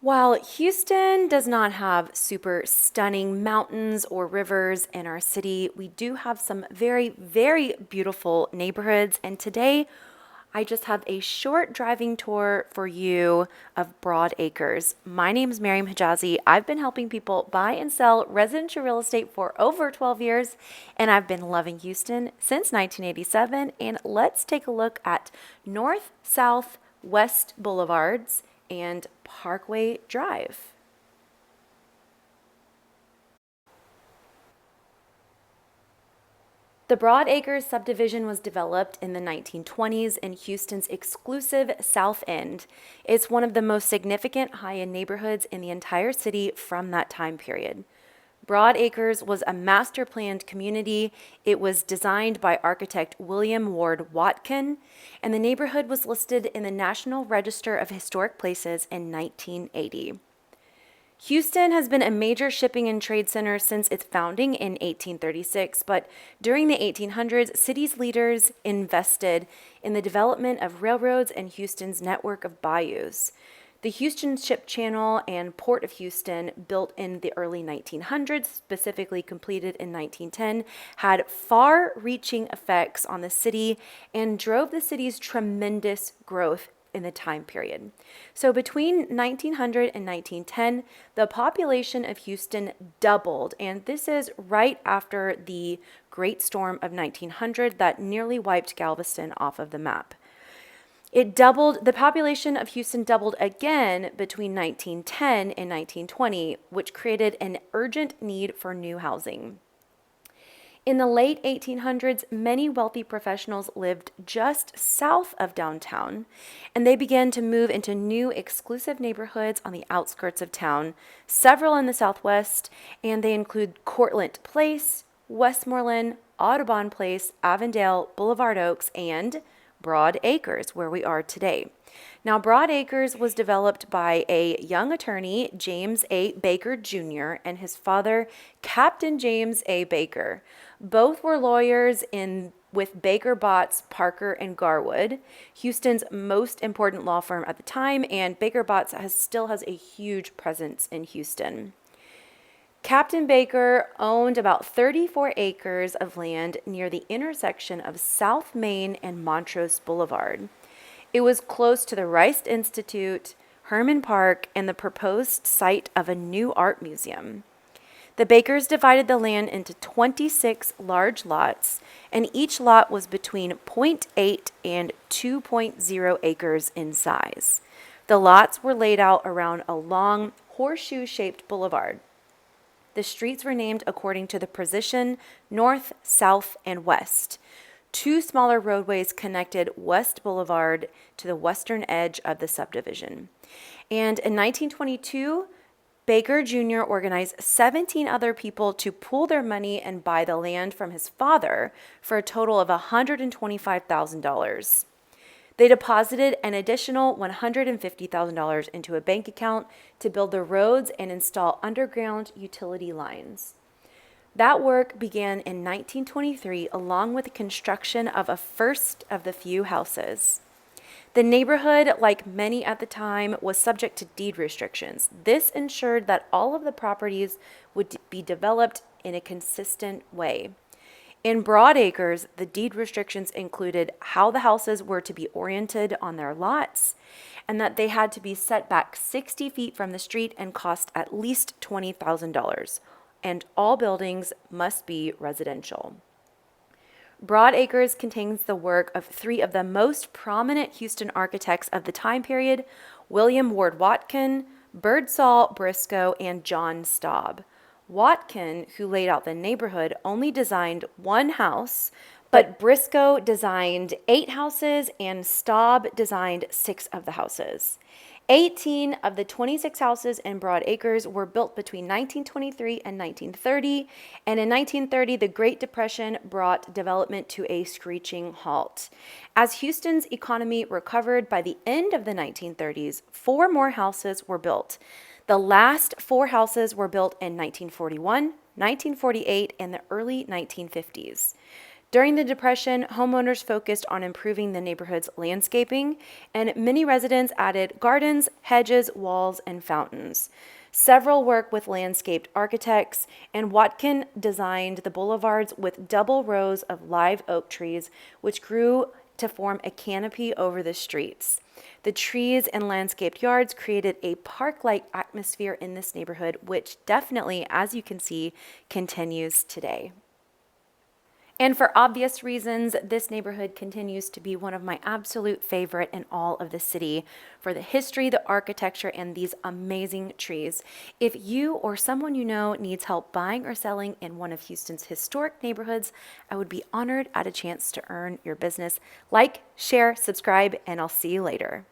While Houston does not have super stunning mountains or rivers in our city, we do have some very, very beautiful neighborhoods. And today, I just have a short driving tour for you of Broadacres. My name is Mariam Hejazi. I've been helping people buy and sell residential real estate for over 12 years, and I've been loving Houston since 1987. And let's take a look at North, South, West Boulevards and Parkway Drive. The Broadacres subdivision was developed in the 1920s in Houston's exclusive South End. It's one of the most significant high-end neighborhoods in the entire city from that time period. Broadacres was a master-planned community. It was designed by architect William Ward Watkin, and the neighborhood was listed in the National Register of Historic Places in 1980. Houston has been a major shipping and trade center since its founding in 1836, but during the 1800s, city's leaders invested in the development of railroads and Houston's network of bayous. The Houston Ship Channel and Port of Houston, built in the early 1900s, specifically completed in 1910, had far-reaching effects on the city and drove the city's tremendous growth in the time period. So between 1900 and 1910, the population of Houston doubled, and this is right after the Great Storm of 1900 that nearly wiped Galveston off of the map. The population of Houston doubled again between 1910 and 1920, which created an urgent need for new housing. In the late 1800s, many wealthy professionals lived just south of downtown, and they began to move into new exclusive neighborhoods on the outskirts of town, several in the southwest, and they include Cortlandt Place, Westmoreland, Audubon Place, Avondale, Boulevard Oaks, and Broadacres, where we are today. Now, Broadacres was developed by a young attorney, James A. Baker Jr., and his father, Captain James A. Baker. Both were lawyers with Baker, Botts, Parker, and Garwood, Houston's most important law firm at the time, and Baker Botts still has a huge presence in Houston. Captain Baker owned about 34 acres of land near the intersection of South Main and Montrose Boulevard. It was close to the Rice Institute, Herman Park, and the proposed site of a new art museum. The Bakers divided the land into 26 large lots, and each lot was between 0.8 and 2.0 acres in size. The lots were laid out around a long, horseshoe-shaped boulevard. The streets were named according to the position north, south, and west. Two smaller roadways connected West Boulevard to the western edge of the subdivision. And in 1922, Baker Jr. organized 17 other people to pool their money and buy the land from his father for a total of $125,000. They deposited an additional $150,000 into a bank account to build the roads and install underground utility lines. That work began in 1923, along with the construction of a first of the few houses. The neighborhood, like many at the time, was subject to deed restrictions. This ensured that all of the properties would be developed in a consistent way. In Broadacres, the deed restrictions included how the houses were to be oriented on their lots, and that they had to be set back 60 feet from the street and cost at least $20,000, and all buildings must be residential. Broadacres contains the work of three of the most prominent Houston architects of the time period: William Ward Watkin, Birdsall Briscoe, and John Staub. Watkin, who laid out the neighborhood, only designed one house, but Briscoe designed 8 houses and Staub designed 6 of the houses. 18 of the 26 houses in Broadacres were built between 1923 and 1930, and in 1930, the Great Depression brought development to a screeching halt. As Houston's economy recovered by the end of the 1930s, 4 more houses were built. The last 4 houses were built in 1941, 1948, and the early 1950s. During the Depression, homeowners focused on improving the neighborhood's landscaping, and many residents added gardens, hedges, walls, and fountains. Several worked with landscaped architects, and Watkin designed the boulevards with double rows of live oak trees, which grew to form a canopy over the streets. The trees and landscaped yards created a park-like atmosphere in this neighborhood, which definitely, as you can see, continues today. And for obvious reasons, this neighborhood continues to be one of my absolute favorite in all of the city for the history, the architecture, and these amazing trees. If you or someone you know needs help buying or selling in one of Houston's historic neighborhoods, I would be honored at a chance to earn your business. Like, share, subscribe, and I'll see you later.